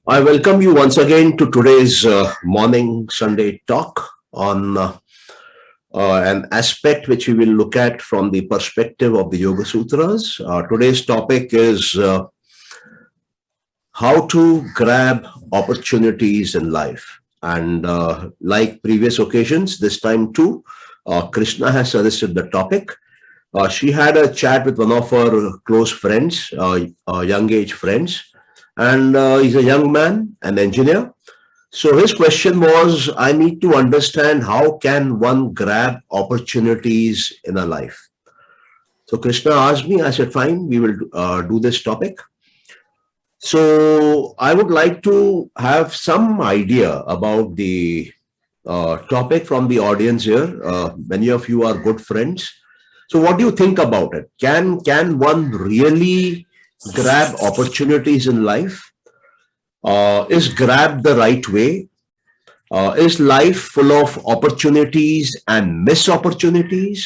I welcome you once again to today's morning Sunday talk on an aspect which we will look at from the perspective of the Yoga Sutras. Today's topic is how to grab opportunities in life. And like previous occasions, this time too, Krishna has suggested the topic. She had a chat with one of her close friends, young age friends, and he's a young man, an engineer. So his question was, I need to understand how can one grab opportunities in a life. So Krishna asked me, I said, fine, we will do this topic. So I would like to have some idea about the topic from the audience here. Many of you are good friends. So what do you think about it? Can one really grab opportunities in life? Is grab the right way? Is life full of opportunities and miss opportunities?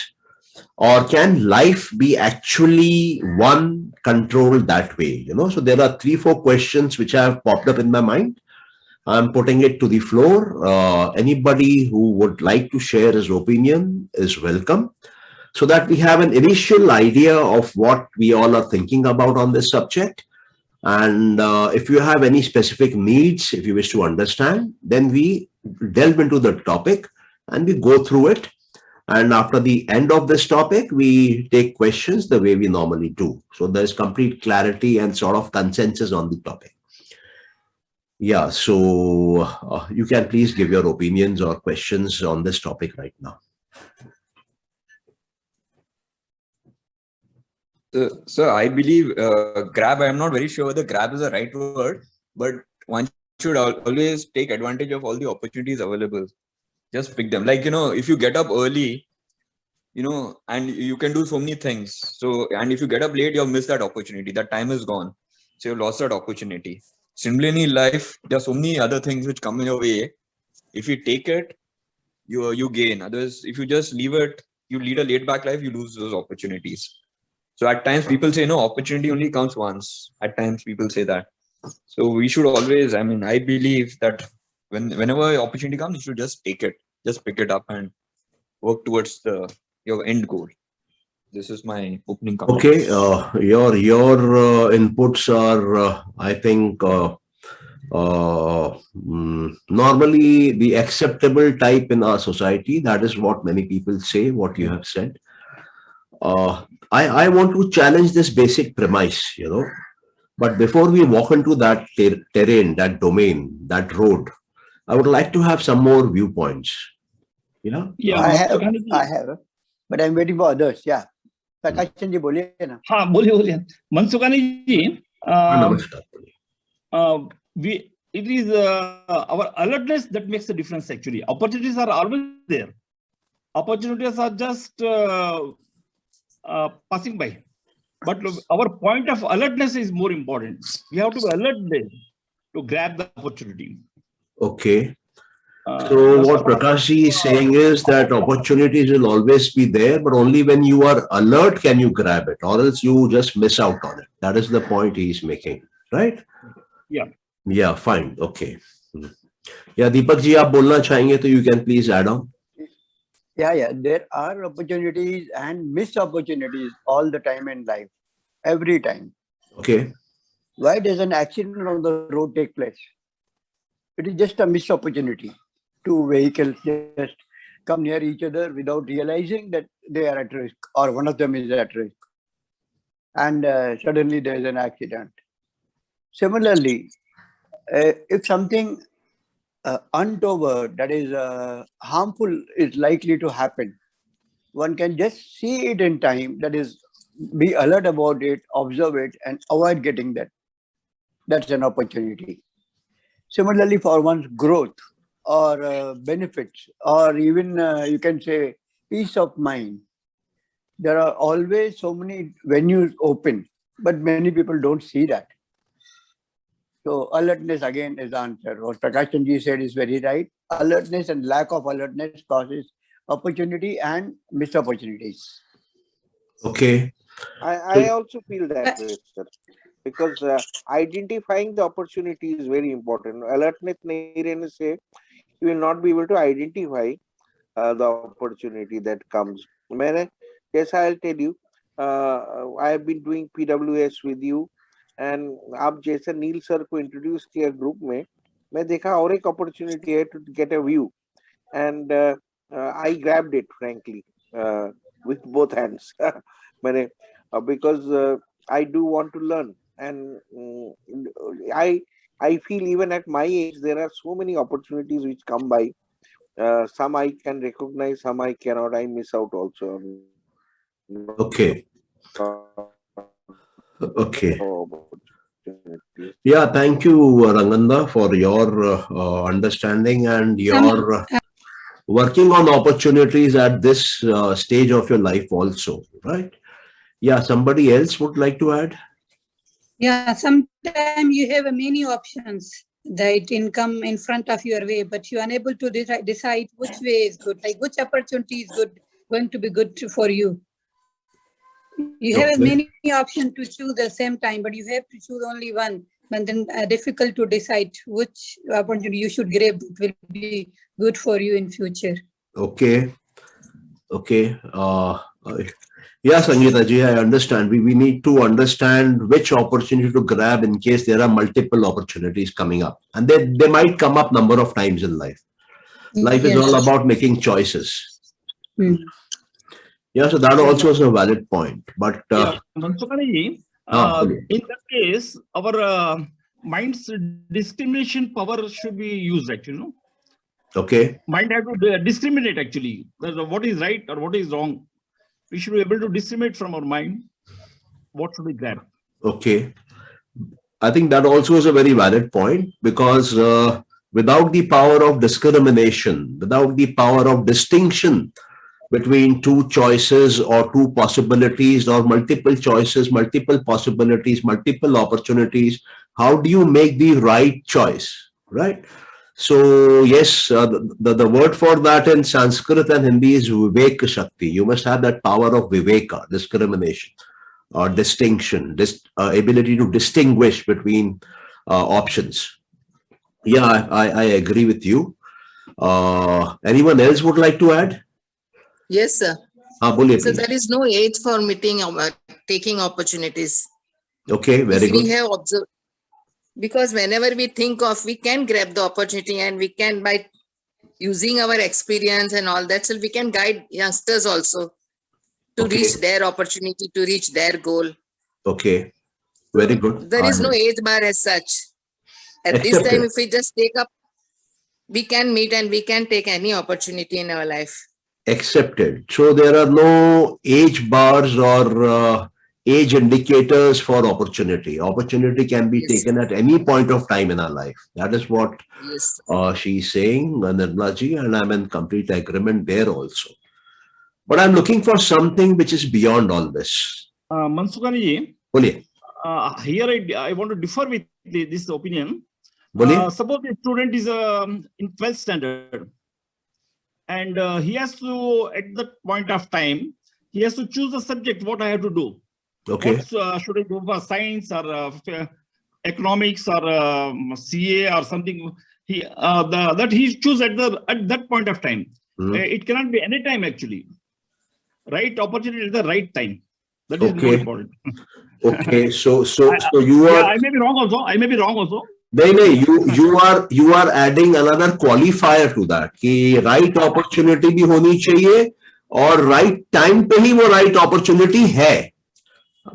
Or can life be actually one controlled that way? So there are 3-4 questions which have popped up in my mind. I'm putting it to the floor. Anybody who would like to share his opinion is welcome, so that we have an initial idea of what we all are thinking about on this subject. And if you have any specific needs, if you wish to understand, then we delve into the topic and we go through it. And after the end of this topic, we take questions the way we normally do. So there's complete clarity and sort of consensus on the topic. Yeah, so you can please give your opinions or questions on this topic right now. So I believe grab, I'm not very sure whether grab is the right word, but one should always take advantage of all the opportunities available. Just pick them. Like, if you get up early, and you can do so many things. So, and if you get up late, you'll miss that opportunity. That time is gone. So you lost that opportunity. Similarly, in life, there are so many other things which come in your way. If you take it, you gain. Otherwise, if you just leave it, you lead a laid back life, you lose those opportunities. So at times people say, no, opportunity only comes once. At times people say that. So we should always, I believe that whenever opportunity comes, you should just take it, just pick it up and work towards your end goal. This is my opening comment. Okay, your inputs are, I think, normally the acceptable type in our society. That is what many people say, what you have said. I want to challenge this basic premise, but before we walk into that terrain, that domain, that road, I would like to have some more viewpoints. Yeah, I have, but I'm waiting for others. Yeah. Prakash ji, boliye na. हाँ, बोलिए. Mansukhani ji, it is our alertness that makes the difference actually. Opportunities are always there. Opportunities are just passing by. But our point of alertness is more important. We have to be alert there to grab the opportunity. Okay. So what Prakash ji is saying is that opportunities will always be there, but only when you are alert can you grab it, or else you just miss out on it. That is the point he is making, right? Yeah. Yeah, fine. Okay. Yeah, Deepak ji, aap bolna chahenge, so you can please add on. Yeah. There are opportunities and missed opportunities all the time in life, every time. Okay. Why does an accident on the road take place? It is just a missed opportunity. Two vehicles just come near each other without realizing that they are at risk, or one of them is at risk. And suddenly there is an accident. Similarly, if something untoward, that is harmful, is likely to happen, one can just see it in time, that is, be alert about it, observe it, and avoid getting that. That's an opportunity. Similarly, for one's growth or benefits, or even you can say peace of mind, there are always so many venues open, but many people don't see that. So alertness again is the answer. What Prakash ji said is very right. Alertness and lack of alertness causes opportunity and missed opportunities. Okay. I also feel that way, sir. Because identifying the opportunity is very important. Alertness nahi rehne se, you will not be able to identify the opportunity that comes. मैंने जैसा I'll tell you, I have been doing PWS with you, and आप जैसे नील sir को introduce किया group में, मैं देखा और एक अपॉर्चुनिटी है to get a view, and I grabbed it frankly with both hands. मैंने because I do want to learn, and I feel even at my age there are so many opportunities which come by. Some I can recognize, some I cannot. I miss out also on Okay. Okay. opportunities. Yeah, thank you, Ranganda, for your understanding and your working on opportunities at this stage of your life also, right? Yeah, somebody else would like to add? Yeah, sometimes you have many options that income in front of your way, but you're unable to decide which way is good, like which opportunity is good, going to be good for you. You have Okay. many options to choose at the same time, but you have to choose only one. And then difficult to decide which opportunity you should grab that will be good for you in future. Okay. Okay. Yeah, Sangeeta ji, I understand. We need to understand which opportunity to grab in case there are multiple opportunities coming up. And they might come up number of times in life. Life is all about making choices. Yeah, so that also is a valid point. But Yeah, Mansukhani, in that case, our mind's discrimination power should be used actually. No? okay. Mind have to discriminate actually. What is right or what is wrong. We should be able to discriminate from our mind. What should we grab? Okay. I think that also is a very valid point, because without the power of discrimination, without the power of distinction between two choices or two possibilities or multiple choices, multiple possibilities, multiple opportunities, how do you make the right choice, right? So yes, the word for that in Sanskrit and Hindi is Vivek Shakti. You must have that power of Viveka, discrimination, or distinction, ability to distinguish between options. Yeah, I agree with you. Anyone else would like to add? Yes, sir. Boliye, So please. there is no age for taking opportunities. Okay, very If good. we have observed, because whenever we think of, we can grab the opportunity, and we can, by using our experience and all that, so we can guide youngsters also to Okay. reach their opportunity, to reach their goal. Okay, very good. There is no age bar as such. At this Accepted. time, if we just take up, we can meet and we can take any opportunity in our life. Accepted. So there are no age bars or age indicators for opportunity. Opportunity can be Yes. taken at any point of time in our life. That is what Yes. she's saying, Nirmala ji, and I'm in complete agreement there also. But I'm looking for something which is beyond all this. Mansukhani, Boliye. here I want to differ with this opinion. Boliye. Suppose the student is in 12th standard, and he has to, at that point of time, he has to choose a subject, what I have to do. Okay. What should I go for, science or economics or CA or something? That he choose at that point of time. It cannot be any time actually. Right opportunity at the right time. That is more important. Okay. So you are. Yeah, I may be wrong also. No, you are adding another qualifier to that कि right opportunity भी होनी चाहिए और right time पे ही वो right opportunity है.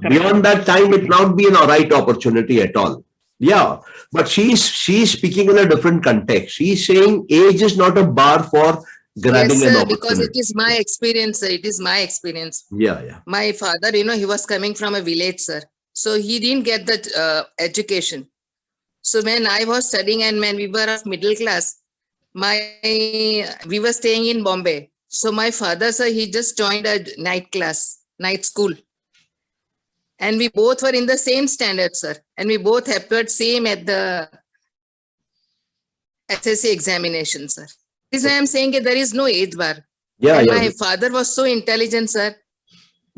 Beyond that time, it not be a right opportunity at all. Yeah, but she's speaking in a different context. She's saying age is not a bar for grabbing Yes, an sir, opportunity. because it is my experience, sir. It is my experience. Yeah. My father, he was coming from a village, sir. So he didn't get that education. So when I was studying and when we were of middle class, we were staying in Bombay. So my father, sir, he just joined a night school. And we both were in the same standard, sir. And we both appeared same at the SSC examination, sir. This is why I'm saying that there is no age bar. Yeah, and yeah. my father was so intelligent, sir.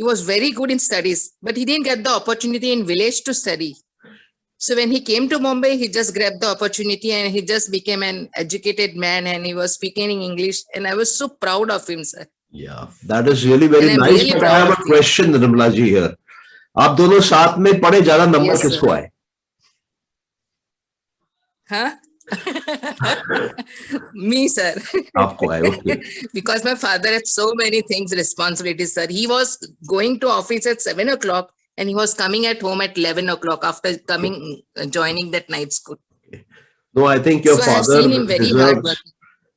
He was very good in studies, but he didn't get the opportunity in village to study. So when he came to Mumbai, he just grabbed the opportunity and he just became an educated man and he was speaking in English. And I was so proud of him, sir. Yeah, that is really very And I'm nice. really But I proud have of a him. question, Nirmala ji here. आप दोनों साथ में पढ़े, ज्यादा number Yes, किसको sir. आए? Huh? Me, sir. आपको आए, okay. Because my father had so many things, responsibilities, sir. He was going to office at 7 o'clock and he was coming at home at 11 o'clock after coming, joining that night school. No, I think your So I have father seen him very hard deserves, working.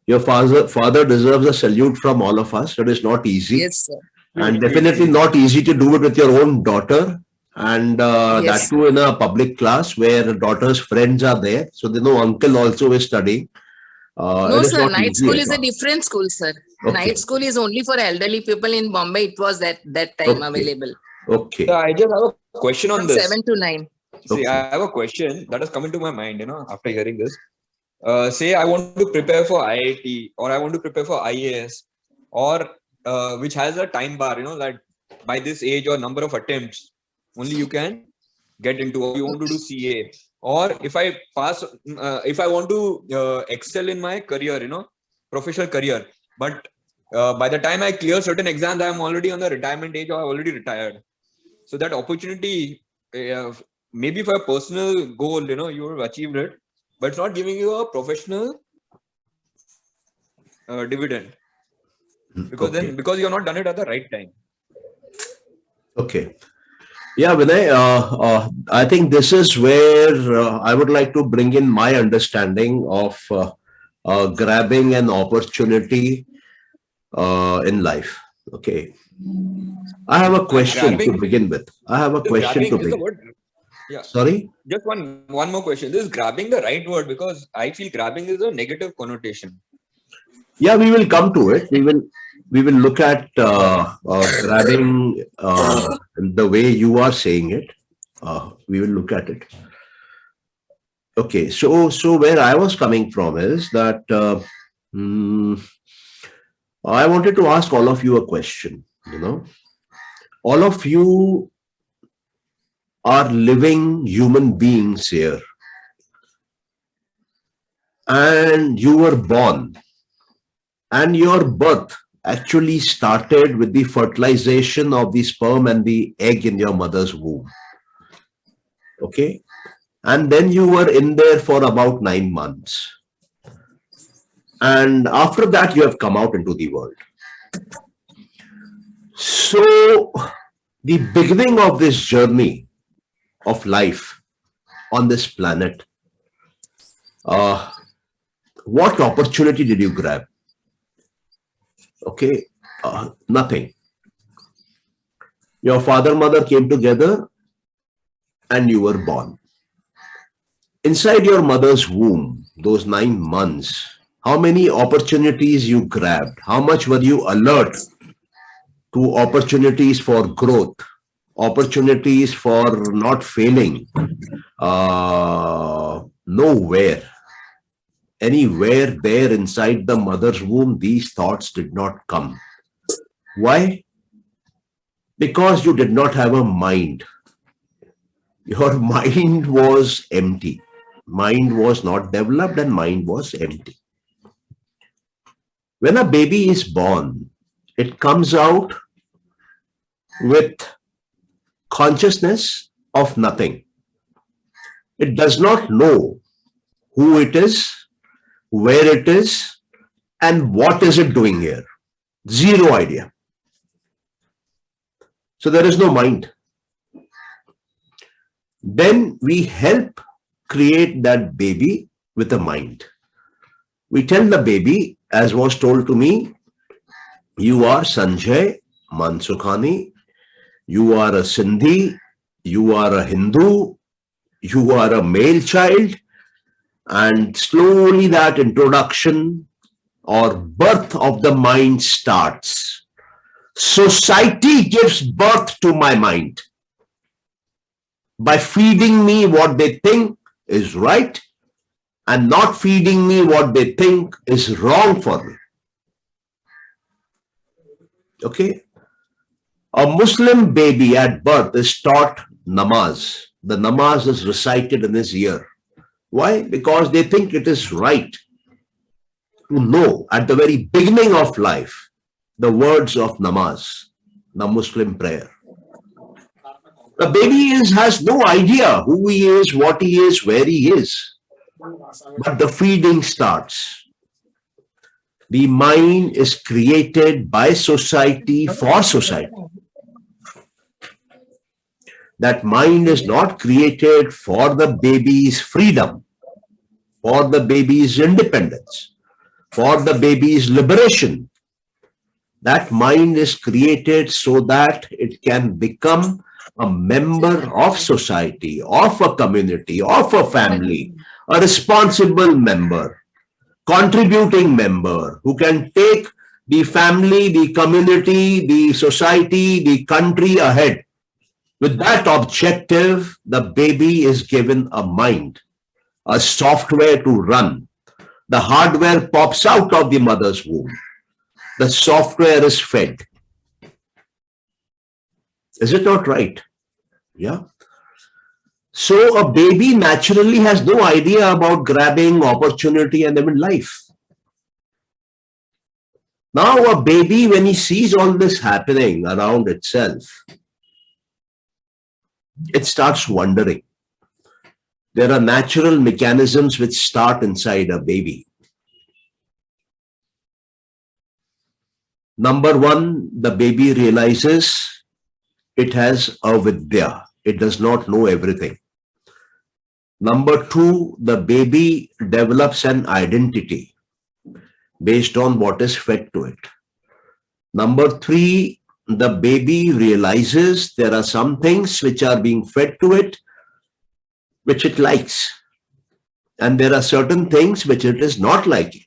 your father deserves a salute from all of us. It is not easy. Yes, sir. And definitely not easy to do it with your own daughter, and that Yes. too in a public class where daughter's friends are there, so they know uncle also is studying. No, It is sir. not Night easy school at is a all. different school, sir. Okay. Night school is only for elderly people in Bombay. It was that time Okay. available Okay. So I just have a question on from this. 7 to 9. See, Okay. I have a question that has come into my mind, after hearing this. Say I want to prepare for IIT or I want to prepare for IAS, or which has a time bar, that by this age or number of attempts, only you can get into, or you want to do CA. Or if I pass, if I want to excel in my career, professional career, but by the time I clear certain exams, I'm already on the retirement age or I already retired. So that opportunity, maybe for a personal goal, you have achieved it, but it's not giving you a professional dividend because Okay. then because you're not done it at the right time. Okay. Yeah, Vinay, I think this is where I would like to bring in my understanding of grabbing an opportunity in life. Okay. I have a question to begin with. I have a question to Grabbing is the begin. word. Yeah. Sorry? Just one more question. This is grabbing the right word, because I feel grabbing is a negative connotation. Yeah, we will come to it. We will look at grabbing the way you are saying it. We will look at it. Okay, so where I was coming from is that I wanted to ask all of you a question. All of you are living human beings here, and you were born, and your birth actually started with the fertilization of the sperm and the egg in your mother's womb. Okay, and then you were in there for about 9 months, and after that you have come out into the world. So the beginning of this journey of life on this planet, what opportunity did you grab? Okay, nothing. Your father, mother came together and you were born. Inside your mother's womb, those 9 months, how many opportunities you grabbed? How much were you alert to opportunities for growth, opportunities for not failing? Nowhere. Anywhere there inside the mother's womb, these thoughts did not come. Why? Because you did not have a mind. Your mind was empty. Mind was not developed and mind was empty. When a baby is born, it comes out with consciousness of nothing. It does not know who it is, where it is, and what is it doing here. Zero idea. So there is no mind. Then we help create that baby with a mind. We tell the baby, as was told to me, you are Sanjay Mansukhani, you are a Sindhi, you are a Hindu, you are a male child, and slowly that introduction or birth of the mind starts. Society gives birth to my mind by feeding me what they think is right and not feeding me what they think is wrong for me. Okay? A Muslim baby at birth is taught namaz. The namaz is recited in his ear. Why? Because they think it is right to know at the very beginning of life the words of namaz, the Muslim prayer. The baby has no idea who he is, what he is, where he is. But the feeding starts. The mind is created by society for society. That mind is not created for the baby's freedom, for the baby's independence, for the baby's liberation. That mind is created so that it can become a member of society, of a community, of a family, a responsible member, contributing member who can take the family, the community, the society, the country ahead. With that objective, the baby is given a mind, a software to run. The hardware pops out of the mother's womb. The software is fed. Is it not right? Yeah. So a baby naturally has no idea about grabbing opportunity and even life. Now a baby, when he sees all this happening around itself, it starts wondering. There are natural mechanisms which start inside a baby. Number one, the baby realizes it has avidya. It does not know everything. Number two, the baby develops an identity based on what is fed to it. Number three, the baby realizes there are some things which are being fed to it which it likes, and there are certain things which it is not liking.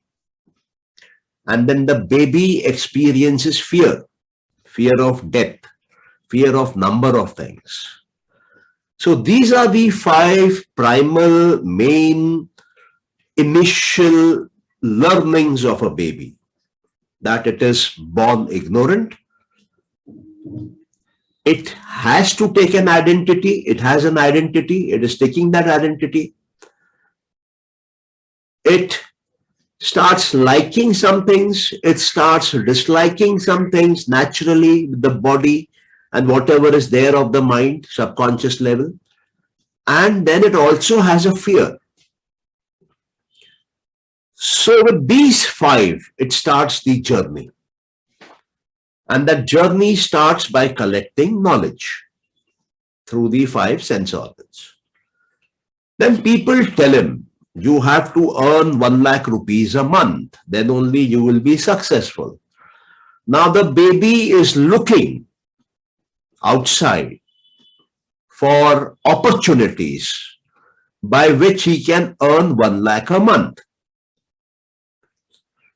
And then the baby experiences fear of death, fear of number of things. So these are the 5 primal main initial learnings of a baby. That it is born ignorant. It has to take an identity. It has an identity. It is taking that identity. It starts liking some things. It starts disliking some things naturally with the body and whatever is there of the mind, subconscious level. And then it also has a fear. So with these 5, it starts the journey. And that journey starts by collecting knowledge through the 5 sense organs. Then people tell him, you have to earn 1 lakh rupees a month, then only you will be successful. Now the baby is looking outside for opportunities by which he can earn 1 lakh a month.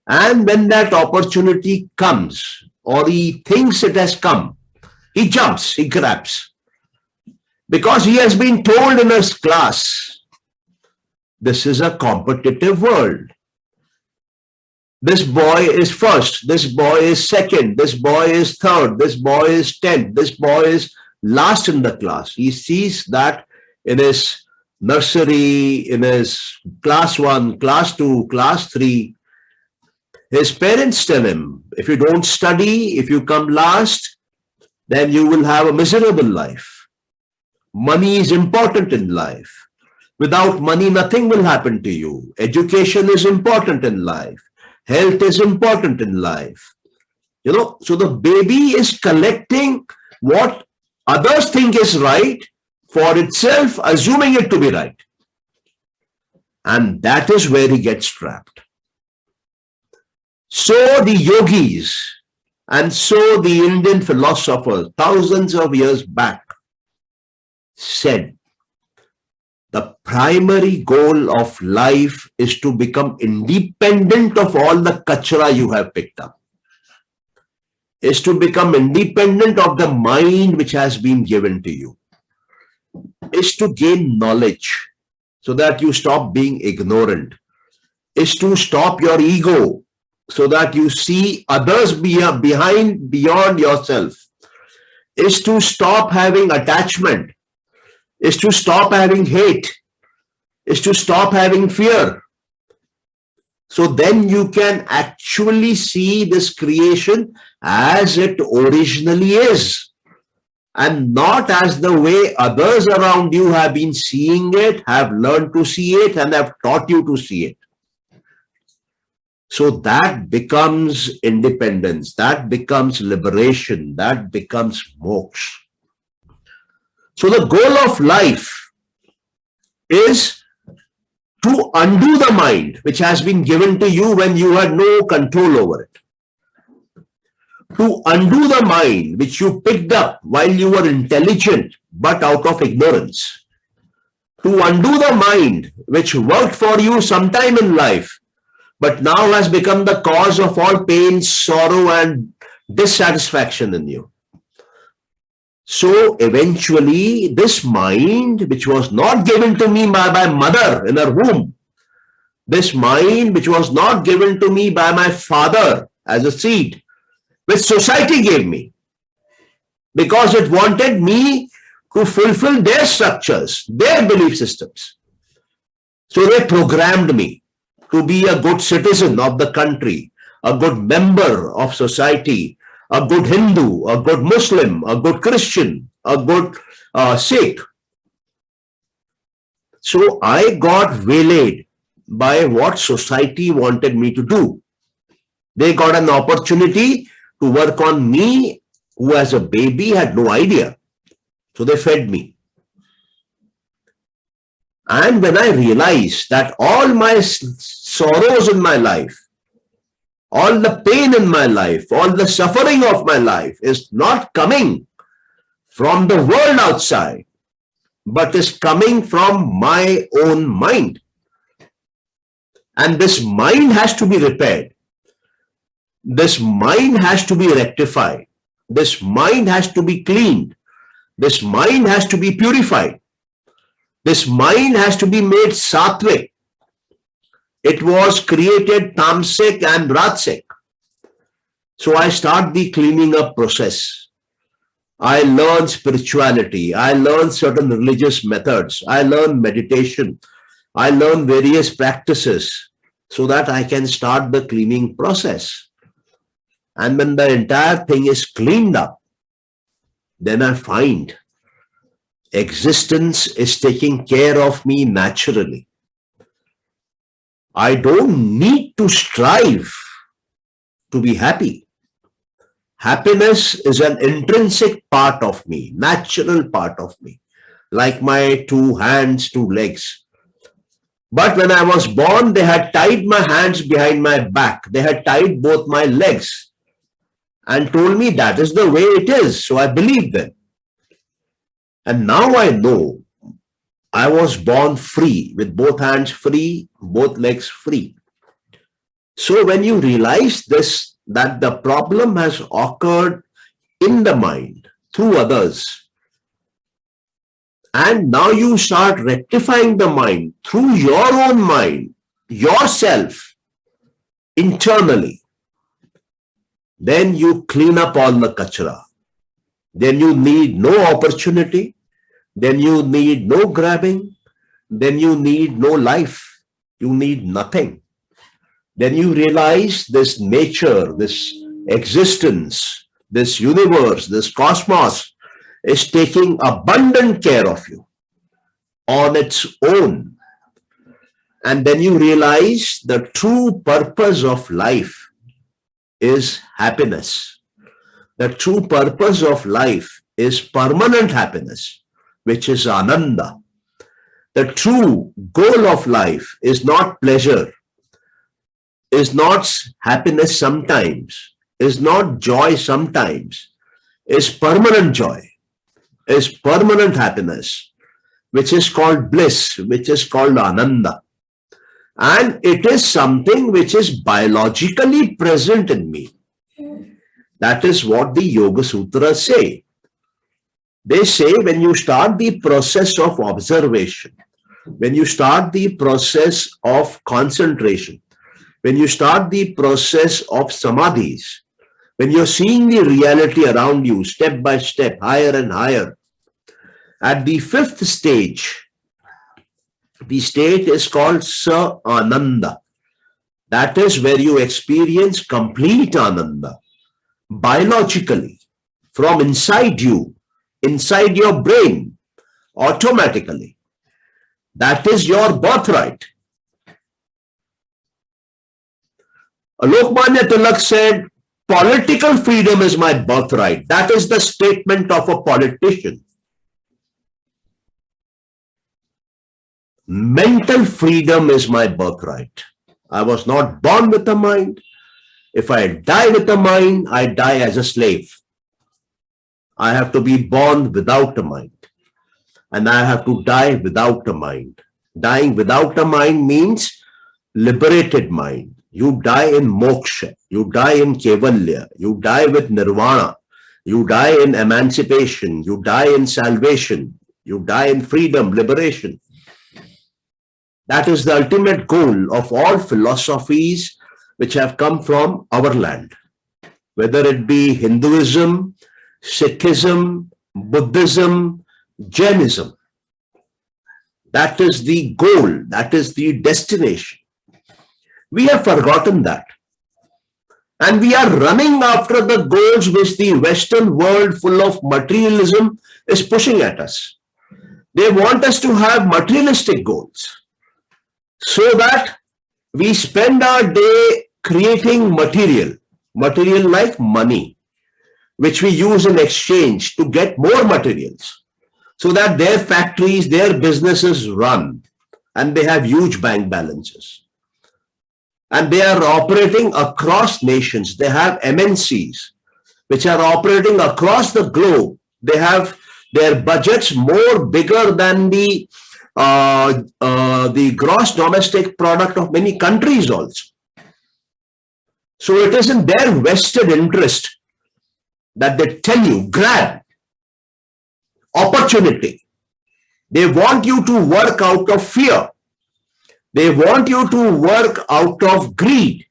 And when that opportunity comes, or he thinks it has come, he jumps, he grabs. Because he has been told in his class, this is a competitive world. This boy is first, this boy is second, this boy is third, this boy is 10th, this boy is last in the class. He sees that in his nursery, in his class 1, class 2, class 3. His parents tell him, if you don't study, if you come last, then you will have a miserable life. Money is important in life. Without money, nothing will happen to you. Education is important in life. Health is important in life. You know, so the baby is collecting what others think is right for itself, assuming it to be right. And that is where he gets trapped. So the yogis and so the Indian philosophers thousands of years back said the primary goal of life is to become independent of all the kachra you have picked up, is to become independent of the mind which has been given to you, is to gain knowledge so that you stop being ignorant, is to stop your ego so that you see others beyond yourself, is to stop having attachment, is to stop having hate, is to stop having fear. So then you can actually see this creation as it originally is, and not as the way others around you have been seeing it, have learned to see it, and have taught you to see it. So that becomes independence, that becomes liberation, that becomes moksha. So the goal of life is to undo the mind which has been given to you when you had no control over it. To undo the mind which you picked up while you were intelligent but out of ignorance. To undo the mind which worked for you sometime in life but now has become the cause of all pain, sorrow, and dissatisfaction in you. So eventually this mind which was not given to me by my mother in her womb, this mind which was not given to me by my father as a seed, which society gave me, because it wanted me to fulfill their structures, their belief systems. So they programmed me to be a good citizen of the country, a good member of society, a good Hindu, a good Muslim, a good Christian, a good Sikh. So I got waylaid by what society wanted me to do. They got an opportunity to work on me, who as a baby had no idea. So they fed me. And when I realized that all my sorrows in my life, all the pain in my life, all the suffering of my life is not coming from the world outside, but is coming from my own mind. And this mind has to be repaired. This mind has to be rectified. This mind has to be cleaned. This mind has to be purified. This mind has to be made sattvic. It was created tamasic and rajasic. So I start the cleaning up process. I learn spirituality. I learn certain religious methods. I learn meditation. I learn various practices so that I can start the cleaning process. And when the entire thing is cleaned up, then I find existence is taking care of me naturally. I don't need to strive to be happy. Happiness is an intrinsic part of me, natural part of me, like my two hands, two legs. But when I was born, they had tied my hands behind my back. They had tied both my legs and told me that is the way it is. So I believed them. And now I know I was born free, with both hands free, both legs free. So when you realize this, that the problem has occurred in the mind through others, and now you start rectifying the mind through your own mind, yourself, internally, then you clean up all the kachra. Then you need no opportunity. Then you need no grabbing. Then you need no life. You need nothing. Then you realize this nature, this existence, this universe, this cosmos is taking abundant care of you on its own. And then you realize the true purpose of life is happiness. The true purpose of life is permanent happiness, which is ananda. The true goal of life is not pleasure, is not happiness sometimes, is not joy sometimes, is permanent joy, is permanent happiness, which is called bliss, which is called ananda. And it is something which is biologically present in me. That is what the Yoga Sutras say. They say when you start the process of observation, when you start the process of concentration, when you start the process of samadhis, when you're seeing the reality around you step by step, higher and higher, at the fifth stage, the state is called Sa Ananda. That is where you experience complete Ananda, biologically, from inside you, inside your brain, automatically. That is your birthright. Lokmanya Tilak said, political freedom is my birthright. That is the statement of a politician. Mental freedom is my birthright. I was not born with a mind. If I die with a mind, I die as a slave. I have to be born without a mind. And I have to die without a mind. Dying without a mind means liberated mind. You die in moksha. You die in kevalya. You die with nirvana. You die in emancipation. You die in salvation. You die in freedom, liberation. That is the ultimate goal of all philosophies which have come from our land, whether it be Hinduism, Sikhism, Buddhism, Jainism. That is the goal, that is the destination. We have forgotten that. And we are running after the goals which the Western world full of materialism is pushing at us. They want us to have materialistic goals, so that we spend our day creating material like money, which we use in exchange to get more materials, so that their factories, their businesses run, and they have huge bank balances. And they are operating across nations. They have MNCs, which are operating across the globe. They have their budgets more bigger than the gross domestic product of many countries also. So it is in their vested interest that they tell you, grab opportunity. They want you to work out of fear. They want you to work out of greed.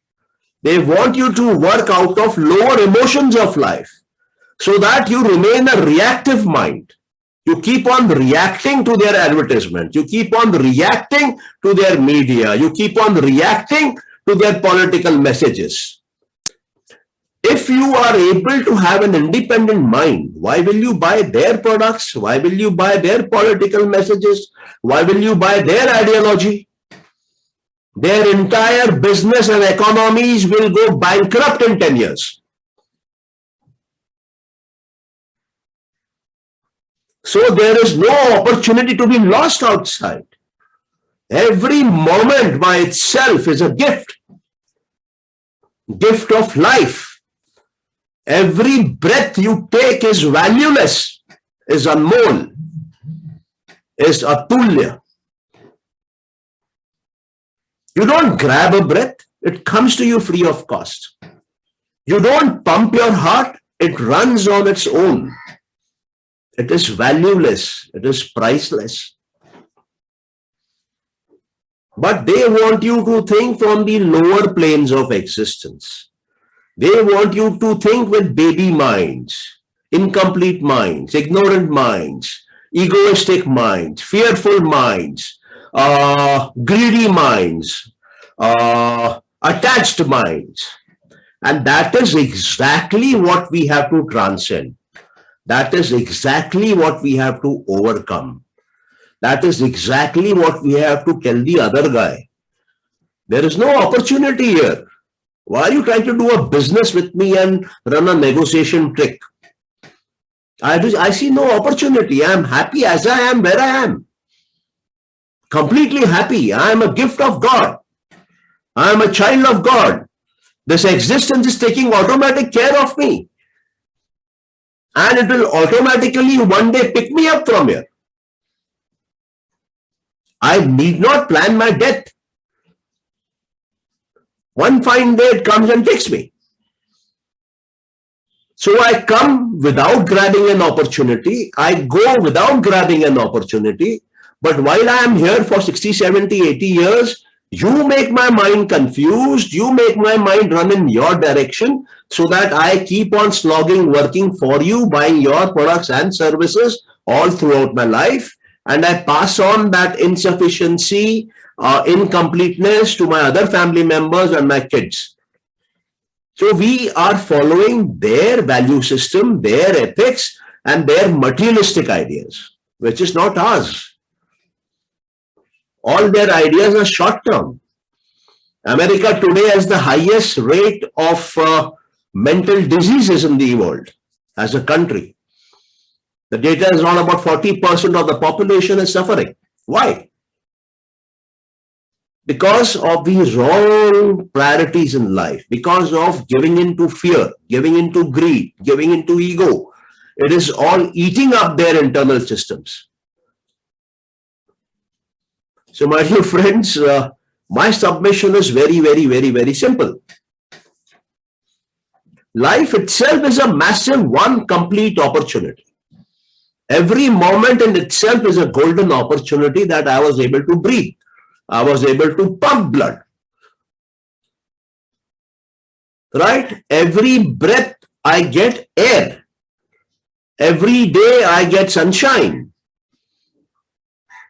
They want you to work out of lower emotions of life, so that you remain a reactive mind. You keep on reacting to their advertisement. You keep on reacting to their media. You keep on reacting to their political messages. If you are able to have an independent mind, why will you buy their products? Why will you buy their political messages? Why will you buy their ideology? Their entire business and economies will go bankrupt in 10 years. So there is no opportunity to be lost outside. Every moment by itself is a gift. Gift of life. Every breath you take is valueless, is anmol, is atulya. You don't grab a breath, it comes to you free of cost. You don't pump your heart, it runs on its own. It is valueless, it is priceless. But they want you to think from the lower planes of existence. They want you to think with baby minds, incomplete minds, ignorant minds, egoistic minds, fearful minds, greedy minds, attached minds. And that is exactly what we have to transcend. That is exactly what we have to overcome. That is exactly what we have to tell the other guy. There is no opportunity here. Why are you trying to do a business with me and run a negotiation trick? I see no opportunity. I am happy as I am where I am. Completely happy. I am a gift of God. I am a child of God. This existence is taking automatic care of me. And it will automatically one day pick me up from here. I need not plan my death. One fine day it comes and takes me. So I come without grabbing an opportunity. I go without grabbing an opportunity. But while I am here for 60, 70, 80 years, You make my mind confused. You make my mind run in your direction so that I keep on slogging, working for you, buying your products and services all throughout my life. And I pass on that insufficiency, incompleteness to my other family members and my kids. So we are following their value system, their ethics, and their materialistic ideas, which is not ours. All their ideas are short term. America today has the highest rate of mental diseases in the world as a country. The data is around about 40% of the population is suffering. Why? Because of these wrong priorities in life, because of giving into fear, giving into greed, giving into ego. It is all eating up their internal systems. So my dear friends, my submission is very simple. Life itself is a massive one complete opportunity. Every moment in itself is a golden opportunity that I was able to breathe. I was able to pump blood. Right? Every breath I get air. Every day I get sunshine.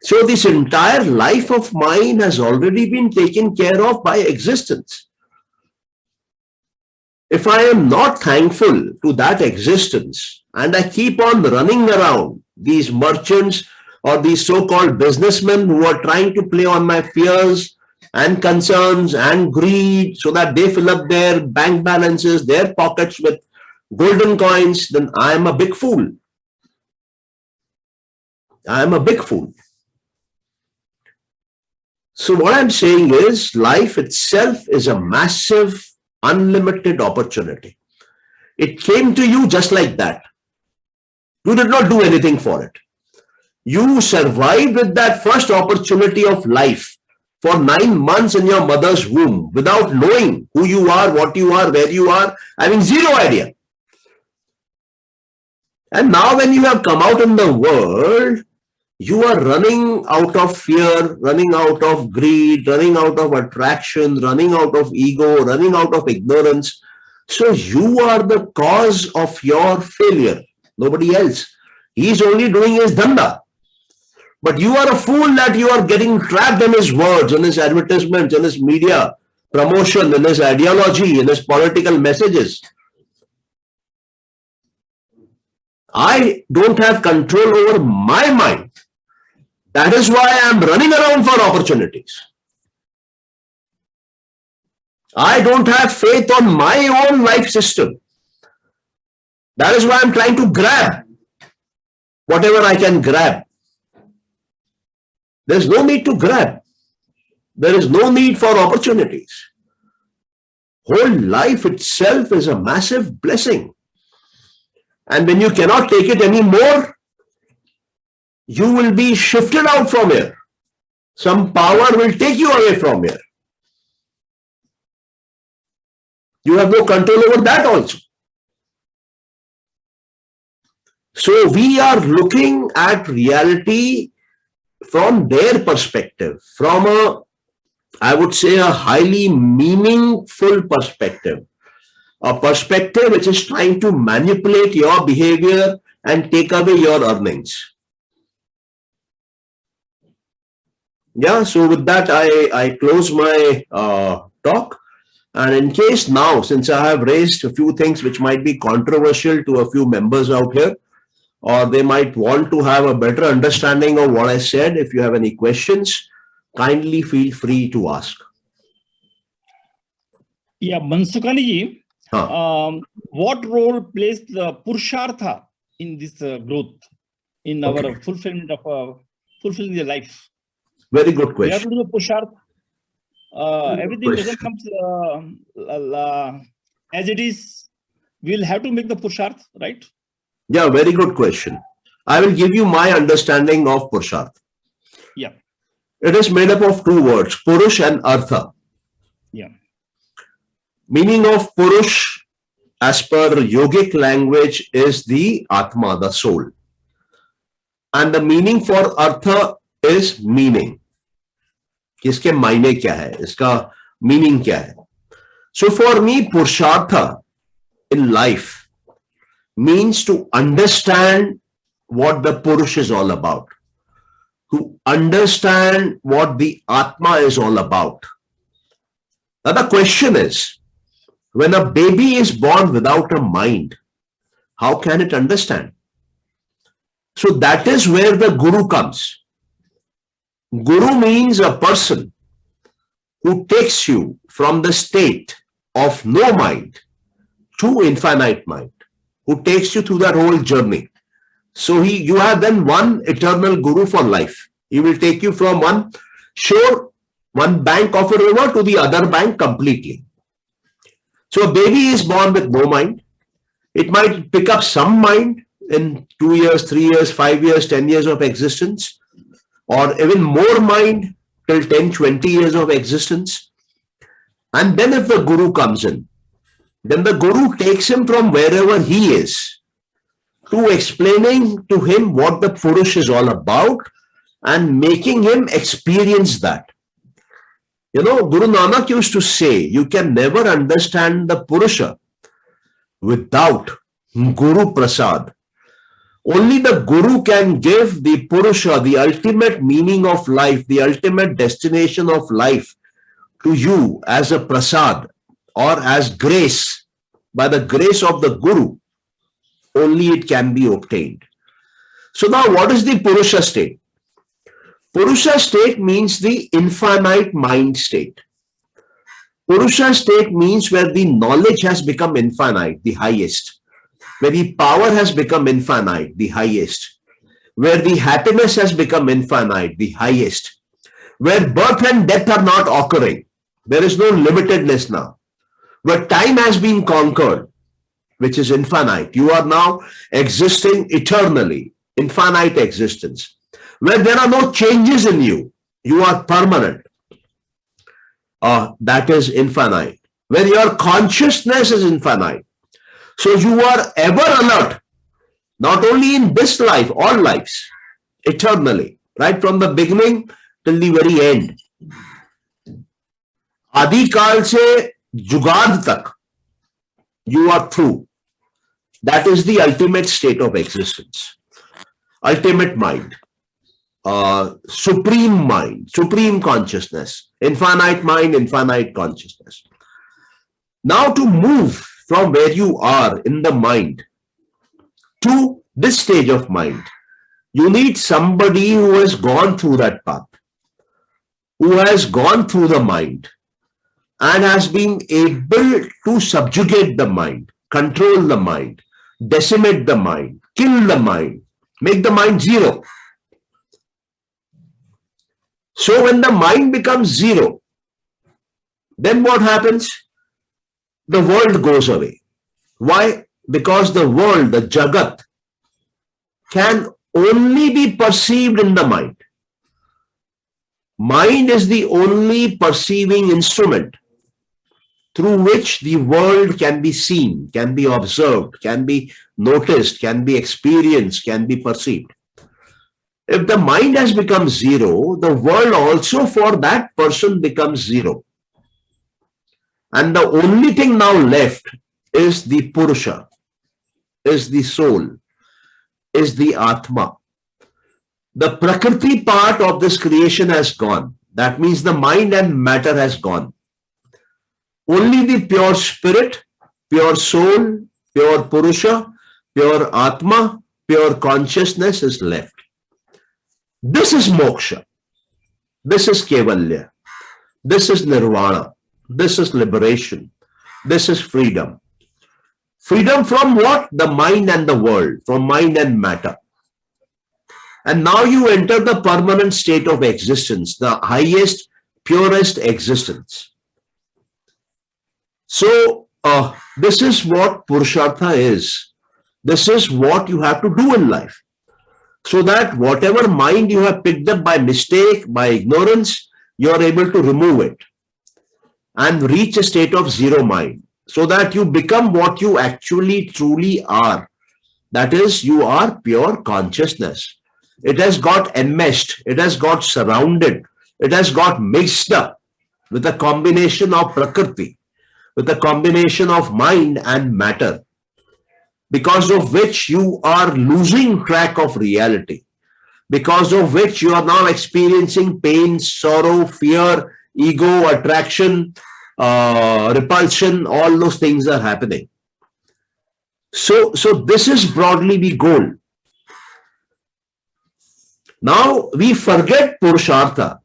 So this entire life of mine has already been taken care of by existence. If I am not thankful to that existence and I keep on running around these merchants or these so-called businessmen who are trying to play on my fears and concerns and greed so that they fill up their bank balances, their pockets with golden coins, then I am a big fool. I am a big fool. So what I'm saying is life itself is a massive, unlimited opportunity. It came to you just like that. You did not do anything for it. You survived with that first opportunity of life for 9 months in your mother's womb without knowing who you are, what you are, where you are, having zero idea. And now when you have come out in the world, you are running out of fear, running out of greed, running out of attraction, running out of ego, running out of ignorance. So you are the cause of your failure, nobody else. He is only doing his dhanda. But you are a fool that you are getting trapped in his words, in his advertisements, in his media promotion, in his ideology, in his political messages. I don't have control over my mind. That is why I am running around for opportunities. I don't have faith on my own life system. That is why I'm trying to grab whatever I can grab. There is no need to grab. There is no need for opportunities. Whole life itself is a massive blessing. And when you cannot take it anymore, you will be shifted out from here. Some power will take you away from here. You have no control over that also. So we are looking at reality from their perspective, from I would say a highly meaningful perspective, a perspective which is trying to manipulate your behavior and take away your earnings. Yeah, so with that, I close my talk. And in case now, since I have raised a few things which might be controversial to a few members out here, or they might want to have a better understanding of what I said, if you have any questions, kindly feel free to ask. Yeah, Mansukhani ji, what role plays the Purushartha in this growth, in our fulfillment of fulfilling the life? Very good question. We have to do the Purushartha. Everything doesn't come as it is. We'll have to make the Purushartha, right? Yeah, very good question. I will give you my understanding of Purushartha. Yeah. It is made up of two words, Purush and Artha. Yeah. Meaning of Purush, as per yogic language, is the Atma, the soul. And the meaning for Artha is meaning. कि इसके मायने क्या है, इसका meaning क्या है. So for me, Purushartha in life means to understand what the Purush is all about, to understand what the Atma is all about. Now the question is, when a baby is born without a mind, how can it understand? So that is where the Guru comes. Guru means a person who takes you from the state of no mind to infinite mind, who takes you through that whole journey. So you have then one eternal Guru for life. He will take you from one shore, one bank of a river to the other bank completely. So a baby is born with no mind. It might pick up some mind in 2 years, 3 years, 5 years, 10 years of existence, or even more mind till 10, 20 years of existence. And then if the Guru comes in, then the Guru takes him from wherever he is to explaining to him what the Purush is all about and making him experience that. You know, Guru Nanak used to say, you can never understand the Purusha without Guru Prasad. Only the Guru can give the Purusha, the ultimate meaning of life, the ultimate destination of life to you as a Prasad or as grace. By the grace of the Guru, only it can be obtained. So now what is the Purusha state? Purusha state means the infinite mind state. Purusha state means where the knowledge has become infinite, the highest. Where the power has become infinite, the highest. Where the happiness has become infinite, the highest. Where birth and death are not occurring. There is no limitedness now. Where time has been conquered, which is infinite. You are now existing eternally, infinite existence. Where there are no changes in you. You are permanent. That is infinite. Where your consciousness is infinite. So you are ever alert, not only in this life, all lives, eternally, right from the beginning till the very end. Adi Kal se Jugad tak, you are through. That is the ultimate state of existence. Ultimate mind, supreme consciousness, infinite consciousness. Now to move from where you are in the mind to this stage of mind, you need somebody who has gone through that path, who has gone through the mind and has been able to subjugate the mind, control the mind, decimate the mind, kill the mind, make the mind zero. So when the mind becomes zero, then what happens? The world goes away. Why? Because the world, the Jagat, can only be perceived in the mind. Mind is the only perceiving instrument through which the world can be seen, can be observed, can be noticed, can be experienced, can be perceived. If the mind has become zero, the world also for that person becomes zero. And the only thing now left is the Purusha, is the soul, is the Atma. The Prakriti part of this creation has gone. That means the mind and matter has gone. Only the pure spirit, pure soul, pure Purusha, pure Atma, pure consciousness is left. This is moksha. This is Kevalya. This is Nirvana. This is liberation. This is freedom. Freedom from what? The mind and the world, from mind and matter. And now you enter the permanent state of existence, the highest, purest existence. So, this is what Purushartha is. This is what you have to do in life. So that whatever mind you have picked up by mistake, by ignorance, you are able to remove it and reach a state of zero mind, so that you become what you actually truly are. That is, you are pure consciousness. It has got enmeshed, it has got surrounded It has got mixed up with a combination of Prakriti, with a combination of mind and matter, because of which you are losing track of reality, because of which you are now experiencing pain, sorrow, fear, ego, attraction, repulsion. All those things are happening. So this is broadly the goal. Now we forget Purushartha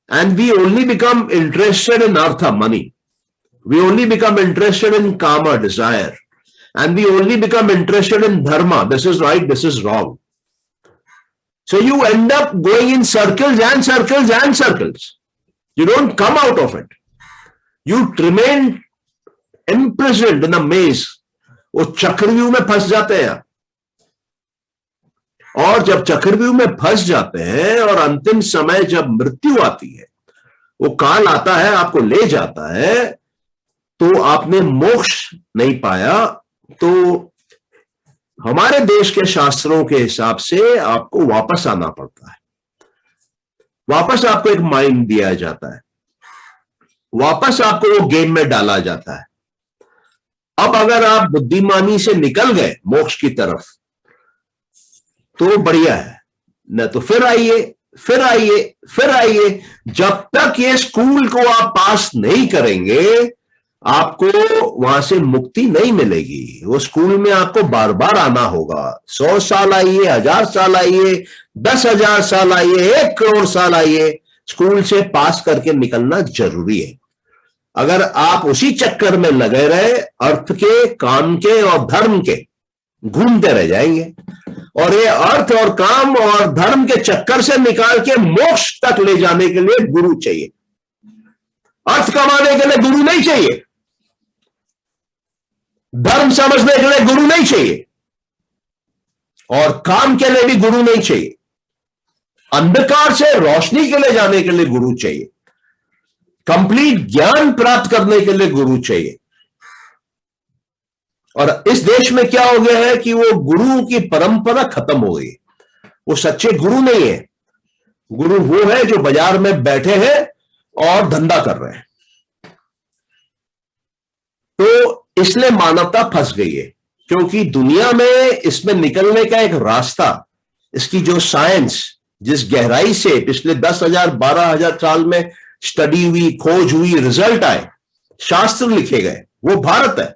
and we only become interested in Artha, money. We only become interested in Kama, desire. And we only become interested in Dharma. This is right, this is wrong. So you end up going in circles and circles and circles. You don't come out of it. You remain imprisoned in a maze. वो चक्रव्यूह में फंस जाते हैं, और जब चक्रव्यूह में फंस जाते हैं और अंतिम समय जब मृत्यु आती है, वो काल आता है, आपको ले जाता है, तो आपने मोक्ष नहीं पाया, तो हमारे देश के शास्त्रों के हिसाब से आपको वापस आना पड़ता है. वापस आपको एक माइंड दिया जाता है, वापस आपको वो गेम में डाला जाता है. अब अगर आप बुद्धिमानी से निकल गए मोक्ष की तरफ तो बढ़िया है, न तो फिर आइए, फिर आइए, फिर आइए. जब तक ये स्कूल को आप पास नहीं करेंगे आपको वहां से मुक्ति नहीं मिलेगी. वो स्कूल में आपको बार बार आना होगा. 100 साल आइए, 1000 साल आइए, 10,000 साल आइए, 1 करोड़ साल आइए, स्कूल से पास करके निकलना जरूरी है. अगर आप उसी चक्कर में लगे रहे, अर्थ के, काम के और धर्म के, घूमते रह जाएंगे. और ये अर्थ और काम और धर्म के चक्कर से निकाल के मोक्ष तक ले जाने के लिए गुरु चाहिए. अर्थ कमाने के लिए गुरु नहीं चाहिए, धर्म समझने के लिए गुरु नहीं चाहिए, और काम के लिए भी गुरु नहीं चाहिए. अंधकार से रोशनी के लिए जाने के लिए गुरु चाहिए. कंप्लीट ज्ञान प्राप्त करने के लिए गुरु चाहिए. और इस देश में क्या हो गया है कि वो गुरु की परंपरा खत्म हो गई. वो सच्चे गुरु नहीं है. गुरु वो है जो बाजार में बैठे हैं और धंधा कर रहे हैं. तो इसलिए मानवता फंस गई है, क्योंकि दुनिया में इसमें निकलने का एक रास्ता, इसकी जो साइंस जिस गहराई से पिछले 10,000 12,000 साल में स्टडी हुई, खोज हुई, रिजल्ट आए, शास्त्र लिखे गए, वो भारत है.